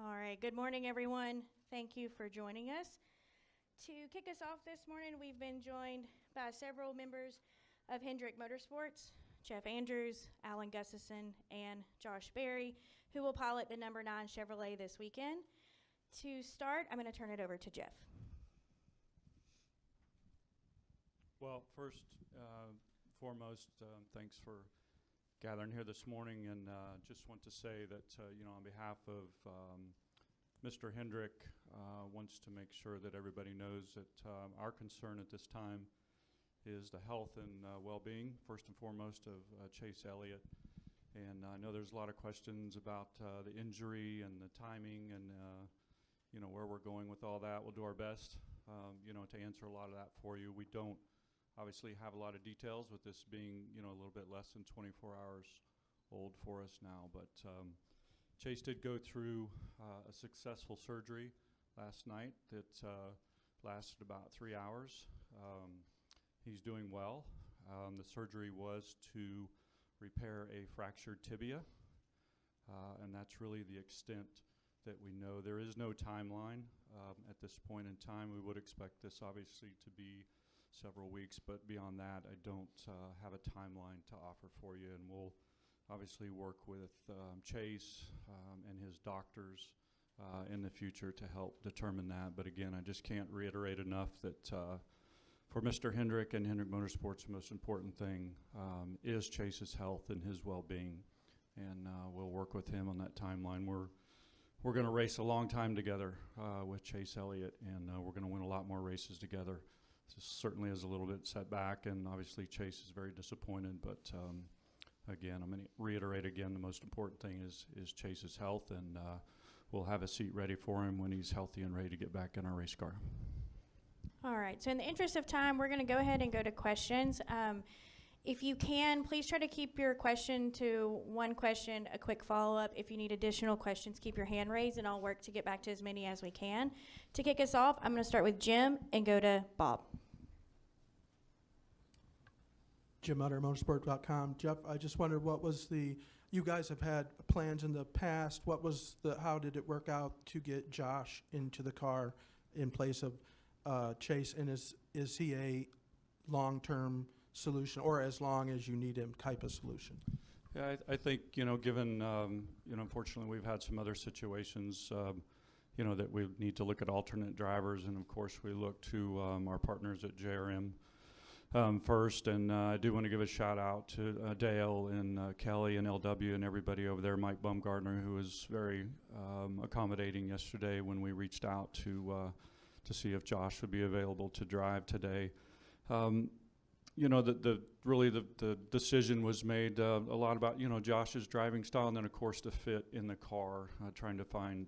All right, good morning, everyone. Thank you for joining us. To kick us off this morning, we've been joined by several members of Hendrick Motorsports, Jeff Andrews, Alan Gustafson, and Josh Berry, who will pilot the number 9 Chevrolet this weekend. To start, I'm going to turn it over to Jeff. Well, first, foremost, thanks for gathering here this morning, and just want to say that, on behalf of Mr. Hendrick, wants to make sure that everybody knows that our concern at this time is the health and well-being, first and foremost, of Chase Elliott. And I know there's a lot of questions about the injury and the timing and, where we're going with all that. We'll do our best, to answer a lot of that for you. We don't obviously have a lot of details with this being, a little bit less than 24 hours old for us now. But Chase did go through a successful surgery last night that lasted about 3 hours. He's doing well. The surgery was to repair a fractured tibia, and that's really the extent that we know. There is no timeline at this point in time. We would expect this obviously to be several weeks, but beyond that, I don't have a timeline to offer for you, and we'll obviously work with Chase and his doctors in the future to help determine that. But again, I just can't reiterate enough that for Mr. Hendrick and Hendrick Motorsports, the most important thing is Chase's health and his well-being, and we'll work with him on that timeline. We're going to race a long time together with Chase Elliott, and we're going to win a lot more races together. This certainly is a little bit setback, and obviously Chase is very disappointed, but again, I'm going to reiterate again, the most important thing is Chase's health, and we'll have a seat ready for him when he's healthy and ready to get back in our race car. All right, so in the interest of time, we're going to go ahead and go to questions. If you can, please try to keep your question to one question, a quick follow-up. If you need additional questions, keep your hand raised, and I'll work to get back to as many as we can. To kick us off, I'm going to start with Jim and go to Bob. Jim Utter, motorsport.com. Jeff, I just wondered you guys have had plans in the past. How did it work out to get Josh into the car in place of Chase? And is he a long-term solution, or as long as you need him type of solution? Yeah, I think, given, unfortunately we've had some other situations, that we need to look at alternate drivers, and of course we look to our partners at JRM first, and I do want to give a shout out to Dale and Kelly and LW and everybody over there, Mike Bumgardner, who was very accommodating yesterday when we reached out to see if Josh would be available to drive today. The decision was made a lot about, Josh's driving style, and then of course the fit in the car, trying to find,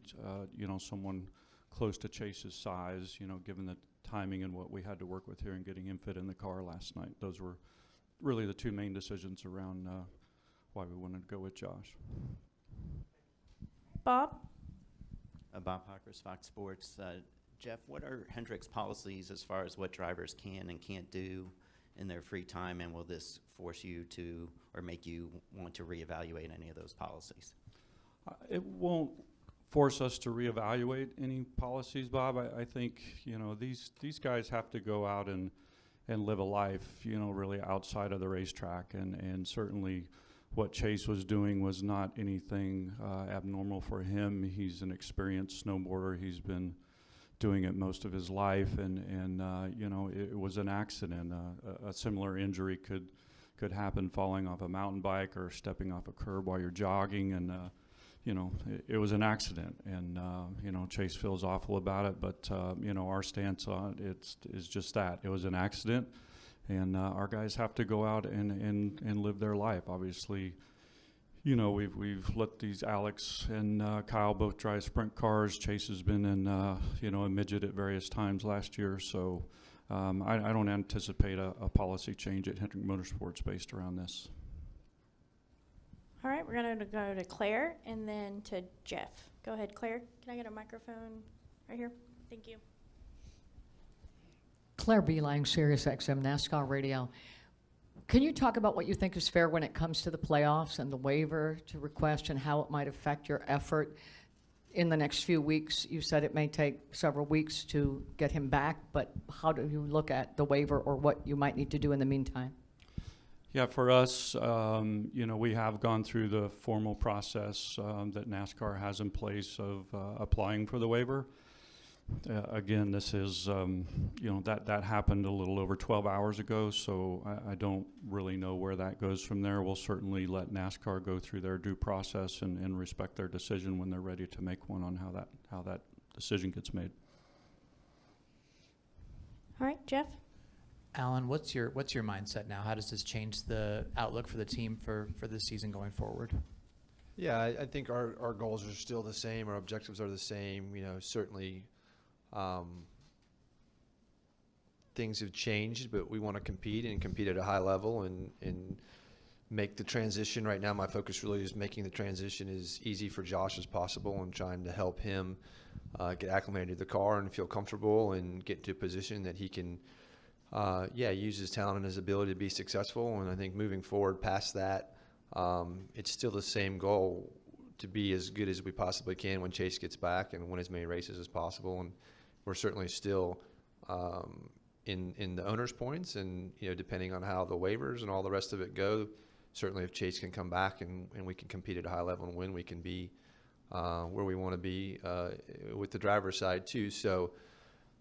someone close to Chase's size, given the timing and what we had to work with here and getting him fit in the car last night. Those were really the two main decisions around why we wanted to go with Josh. Bob? Bob Hockers, Fox Sports. Jeff, what are Hendrick's policies as far as what drivers can and can't do in their free time, and will this force you to, or make you want to reevaluate any of those policies? It won't force us to reevaluate any policies, Bob. I think, these guys have to go out and live a life, really outside of the racetrack, and certainly what Chase was doing was not anything abnormal for him. He's an experienced snowboarder. He's been doing it most of his life, and it was an accident. A similar injury could happen falling off a mountain bike or stepping off a curb while you're jogging, and it was an accident, and Chase feels awful about it, but our stance on it is just that. It was an accident, and our guys have to go out and live their life. Obviously, we've let these Alex and Kyle both drive sprint cars. Chase has been in a midget at various times last year, so I don't anticipate a policy change at Hendrick Motorsports based around this. All right, we're going to go to Claire and then to Jeff. Go ahead, Claire. Can I get a microphone right here? Thank you. Claire Beeline, Sirius XM NASCAR Radio. Can you talk about what you think is fair when it comes to the playoffs and the waiver to request and how it might affect your effort? in the next few weeks? You said it may take several weeks to get him back, but how do you look at the waiver or what you might need to do in the meantime? Yeah, for us, we have gone through the formal process that NASCAR has in place of applying for the waiver. Again, this is, that happened a little over 12 hours ago, so I don't really know where that goes from there. We'll certainly let NASCAR go through their due process and respect their decision when they're ready to make one on how that decision gets made. All right, Jeff? Alan, what's your mindset now? How does this change the outlook for the team for this season going forward? Yeah, I think our goals are still the same. Our objectives are the same. Certainly things have changed, but we want to compete at a high level and make the transition. Right now, my focus really is making the transition as easy for Josh as possible and trying to help him get acclimated to the car and feel comfortable and get to a position that he can use his talent and his ability to be successful. And I think moving forward past that, it's still the same goal, to be as good as we possibly can when Chase gets back and win as many races as possible. And we're certainly still in the owner's points, and depending on how the waivers and all the rest of it go, certainly if Chase can come back and we can compete at a high level and win, we can be where we want to be with the driver's side too. So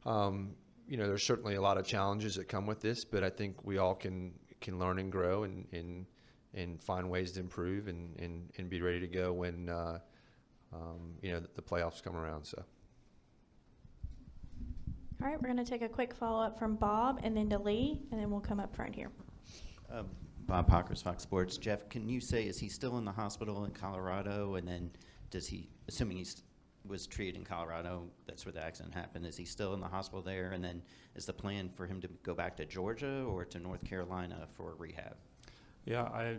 there's certainly a lot of challenges that come with this, but I think we all can learn and grow and find ways to improve and be ready to go when the playoffs come around. So. All right, we're going to take a quick follow-up from Bob and then to Lee, and then we'll come up front here. Bob Pockers, Fox Sports. Jeff, can you say, is he still in the hospital in Colorado? And then assuming he was treated in Colorado, that's where the accident happened, is he still in the hospital there? And then is the plan for him to go back to Georgia or to North Carolina for rehab? Yeah,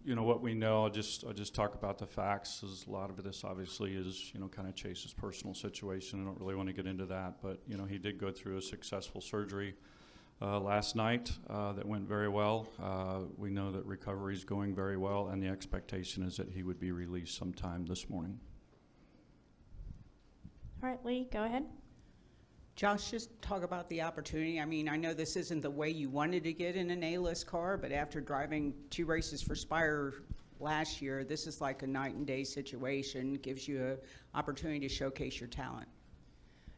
what we know, I'll just talk about the facts, as a lot of this obviously is, kind of Chase's personal situation. I don't really want to get into that, but, he did go through a successful surgery last night that went very well. We know that recovery is going very well, and the expectation is that he would be released sometime this morning. All right, Lee, go ahead. Josh, just talk about the opportunity. I mean, I know this isn't the way you wanted to get in an A-list car, but after driving 2 races for Spire last year, this is like a night and day situation. Gives you an opportunity to showcase your talent.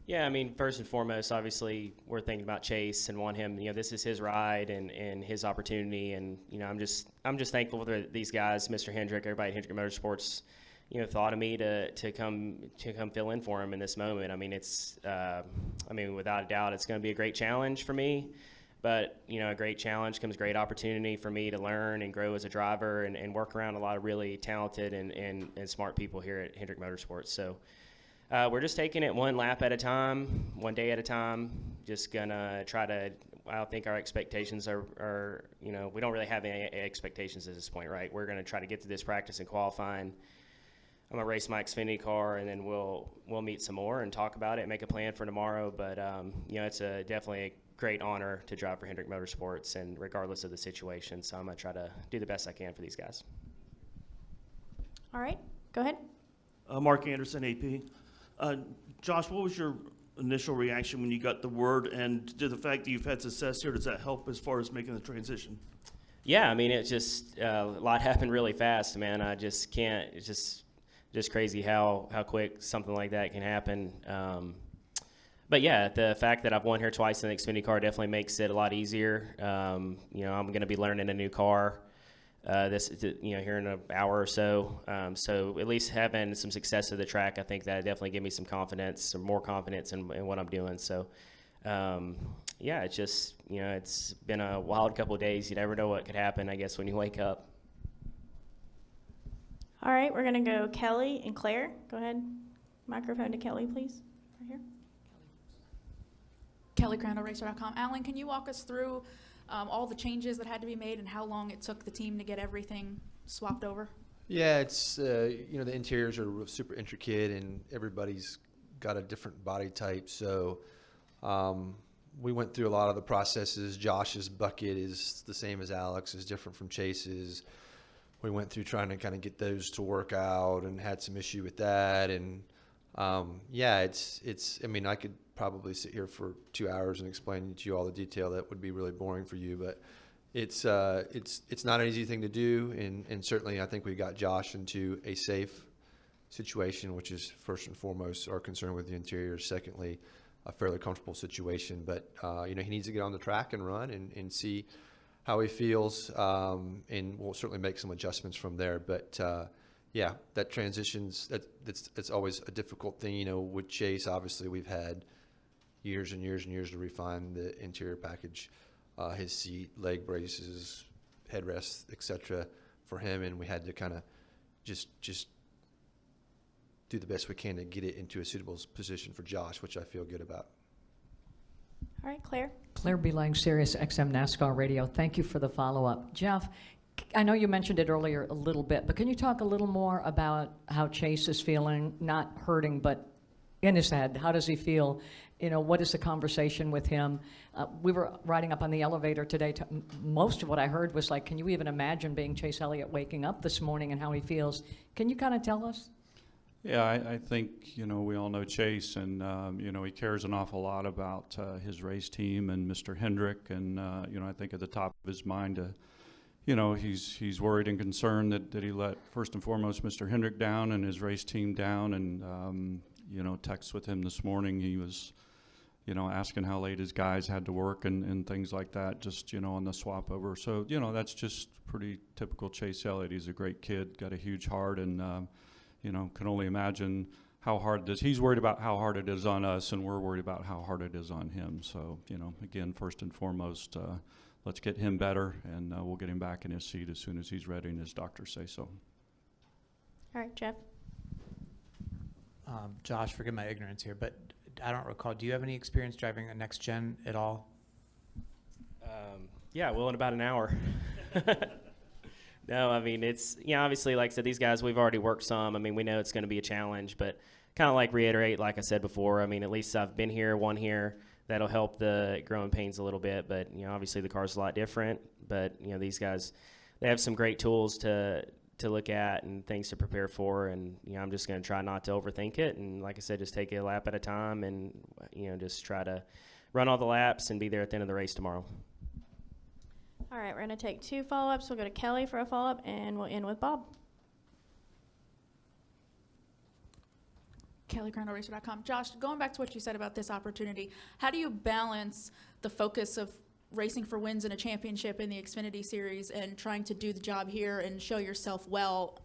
Yeah, I mean, first and foremost, obviously, we're thinking about Chase and want him. This is his ride and his opportunity, and I'm just thankful for these guys, Mr. Hendrick, everybody at Hendrick Motorsports. Thought of me to come fill in for him in this moment. I mean, without a doubt, it's going to be a great challenge for me. But, a great challenge comes great opportunity for me to learn and grow as a driver and work around a lot of really talented and smart people here at Hendrick Motorsports. So we're just taking it one lap at a time, one day at a time. Just going to try to – I don't think our expectations are we don't really have any expectations at this point, right? We're going to try to get to this practice and qualifying. I'm gonna race my Xfinity car, and then we'll meet some more and talk about it, make a plan for tomorrow. But it's definitely a great honor to drive for Hendrick Motorsports, and regardless of the situation, so I'm gonna try to do the best I can for these guys. All right, go ahead. Mark Anderson, AP. Josh, what was your initial reaction when you got the word, and to the fact that you've had success here, does that help as far as making the transition? Yeah, I mean, it's just a lot happened really fast, man. I just can't. It's just crazy how quick something like that can happen. But yeah, the fact that I've won here twice in the Xfinity car definitely makes it a lot easier. I'm going to be learning a new car here in an hour or so. So at least having some success at the track, I think that definitely gave me some confidence, or more confidence in what I'm doing. So it's just it's been a wild couple of days. You never know what could happen, I guess, when you wake up. All right, we're going to go Kelly and Claire. Go ahead. Microphone to Kelly, please. Right here. Kelly, CrandallRacer.com. Alan, can you walk us through all the changes that had to be made and how long it took the team to get everything swapped over? Yeah, it's the interiors are super intricate, and everybody's got a different body type. So we went through a lot of the processes. Josh's bucket is the same as Alex, is different from Chase's. We went through trying to kind of get those to work out and had some issue with that. And Yeah, it's. I mean, I could probably sit here for 2 hours and explain to you all the detail. That would be really boring for you, but it's not an easy thing to do, and certainly I think we got Josh into a safe situation, which is first and foremost our concern with the interior. Secondly, a fairly comfortable situation, but he needs to get on the track and run and see how he feels, and we'll certainly make some adjustments from there. But yeah, that transitions, it's always a difficult thing. With Chase, obviously we've had years and years and years to refine the interior package, his seat, leg braces, headrests, etc. for him, and we had to kind of just do the best we can to get it into a suitable position for Josh, which I feel good about. All right, Claire. Claire Belang, Sirius XM NASCAR Radio. Thank you for the follow-up. Jeff, I know you mentioned it earlier a little bit, but can you talk a little more about how Chase is feeling, not hurting, but in his head? How does he feel? What is the conversation with him? We were riding up on the elevator today. Most of what I heard was like, can you even imagine being Chase Elliott waking up this morning and how he feels? Can you kind of tell us? Yeah, I think, we all know Chase, and, he cares an awful lot about his race team and Mr. Hendrick, and, I think at the top of his mind, he's worried and concerned that he let, first and foremost, Mr. Hendrick down and his race team down, and, text with him this morning, he was, asking how late his guys had to work and things like that, just, on the swap over. So, that's just pretty typical Chase Elliott. He's a great kid, got a huge heart, and, can only imagine how hard it is. He's worried about how hard it is on us, and we're worried about how hard it is on him. So, again, first and foremost, let's get him better, and we'll get him back in his seat as soon as he's ready and his doctors say so. All right, Jeff. Josh, forgive my ignorance here, but I don't recall. Do you have any experience driving a next gen at all? Yeah, well, in about an hour. No, I mean, it's, obviously, like I said, these guys, we've already worked some. I mean, we know it's going to be a challenge, but kind of reiterate, like I said before, I mean, at least I've been here, won here. That'll help the growing pains a little bit, but, obviously the car's a lot different. But, these guys, they have some great tools to look at and things to prepare for, and, I'm just going to try not to overthink it. And like I said, just take it a lap at a time and, just try to run all the laps and be there at the end of the race tomorrow. All right, we're going to take 2 follow-ups. We'll go to Kelly for a follow-up, and we'll end with Bob. KellyCrandallRacer.com. Josh, going back to what you said about this opportunity, how do you balance the focus of racing for wins in a championship in the Xfinity Series and trying to do the job here and show yourself well,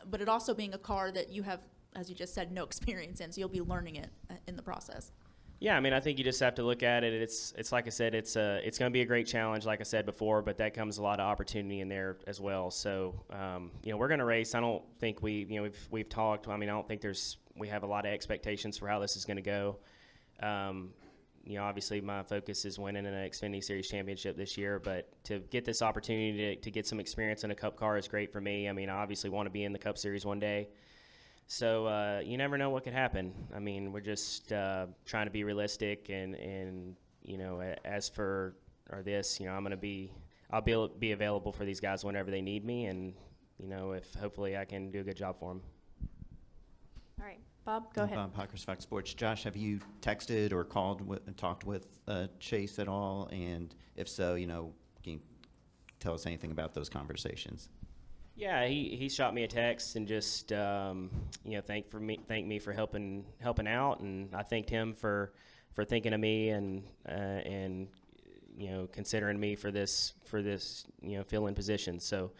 but it also being a car that you have, as you just said, no experience in, so you'll be learning it in the process? Yeah, I mean, I think you just have to look at it. It's like I said, it's going to be a great challenge, like I said before, but that comes a lot of opportunity in there as well. So, we're going to race. I don't think we've talked. I mean, I don't think we have a lot of expectations for how this is going to go. Obviously my focus is winning an Xfinity Series championship this year, but to get this opportunity to get some experience in a Cup car is great for me. I mean, I obviously want to be in the Cup Series one day. So you never know what could happen. I mean, we're just trying to be realistic, and as for this, I'll be available for these guys whenever they need me, and if hopefully I can do a good job for them. All right, Bob, go ahead. Bob Parker's Fox Sports. Josh, have you texted or called and talked with Chase at all? And if so, can you tell us anything about those conversations? Yeah, he shot me a text and just thanked me for helping out, and I thanked him for thinking of me and considering me for this fill-in position. So,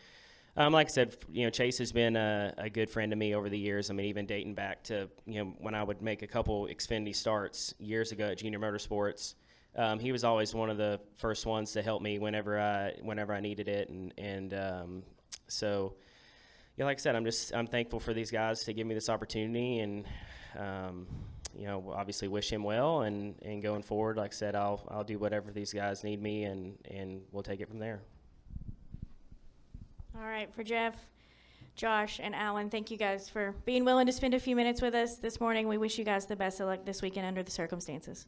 like I said, Chase has been a good friend to me over the years. I mean, even dating back to when I would make a couple Xfinity starts years ago at Junior Motorsports. He was always one of the first ones to help me whenever I needed it, and so, like I said, I'm thankful for these guys to give me this opportunity, and obviously wish him well, and going forward, like I said, I'll do whatever these guys need me, and we'll take it from there. All right, for Jeff, Josh, and Alan, thank you guys for being willing to spend a few minutes with us this morning. We wish you guys the best of luck this weekend under the circumstances.